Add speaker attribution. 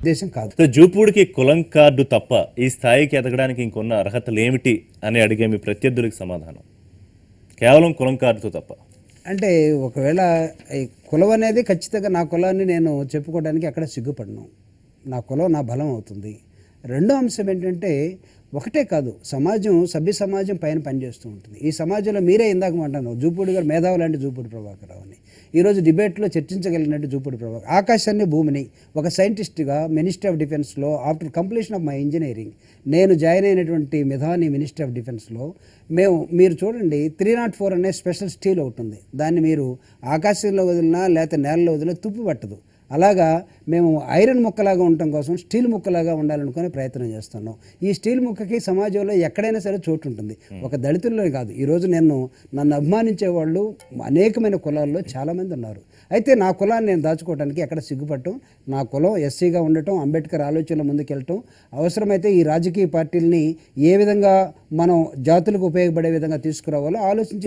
Speaker 1: ఉద్దేశం కాదు.
Speaker 2: సో జూపూడికి కులం కార్డు తప్ప ఈ స్థాయికి ఎదగడానికి ఇంకొన్న అర్హతలు ఏమిటి అని అడిగే మీ ప్రత్యర్థులకు సమాధానం కేవలం కులం కార్డుతో తప్ప.
Speaker 1: అంటే ఒకవేళ ఈ కులం అనేది ఖచ్చితంగా నా కులాన్ని నేను చెప్పుకోవడానికి అక్కడ సిగ్గుపడను. నా కులం నా బలం అవుతుంది. రెండో అంశం ఏంటంటే ఒకటే కాదు, సమాజం సభ్య సమాజం పైన పనిచేస్తూ ఉంటుంది. ఈ సమాజంలో మీరే ఇందాక మాట్లాడారు జూపూడి గారు మేధావులు అంటే జూపూడి ప్రభాకర్ రావు అని. ఈరోజు డిబేట్లో చర్చించగలిగినట్టు జూపూడి ప్రభాకర్ ఆకాశాన్ని భూమిని ఒక సైంటిస్ట్గా మినిస్ట్రీ ఆఫ్ డిఫెన్స్లో after completion of my engineering నేను జాయిన్ అయినటువంటి మిధాని మినిస్ట్రీ ఆఫ్ డిఫెన్స్లో మీరు చూడండి 304 అనే స్పెషల్ స్టీల్ ఒకటి ఉంది. దాన్ని మీరు ఆకాశంలో వదిలినా లేకపోతే నేలలో వదిలినా తుప్పు పట్టదు. అలాగా మేము ఐరన్ ముక్కలాగా ఉండటం కోసం స్టీల్ ముక్కలాగా ఉండాలనుకునే ప్రయత్నం చేస్తున్నాం. ఈ స్టీల్ ముక్కకి సమాజంలో ఎక్కడైనా సరే చోటు ఉంటుంది. ఒక దళితుల్లో కాదు, ఈరోజు నన్ను అభిమానించే వాళ్ళు అనేకమైన కులాల్లో చాలామంది ఉన్నారు. అయితే నా కులాన్ని నేను దాచుకోవడానికి ఎక్కడ సిగ్గుపడటం, నా కులం ఎస్సీగా ఉండటం, అంబేద్కర్ ఆలోచనలో ముందుకెళ్ళటం, అవసరమైతే ఈ రాజకీయ పార్టీలని ఏ విధంగా మనం జాతులకు ఉపయోగపడే విధంగా తీసుకురావాలో ఆలోచించి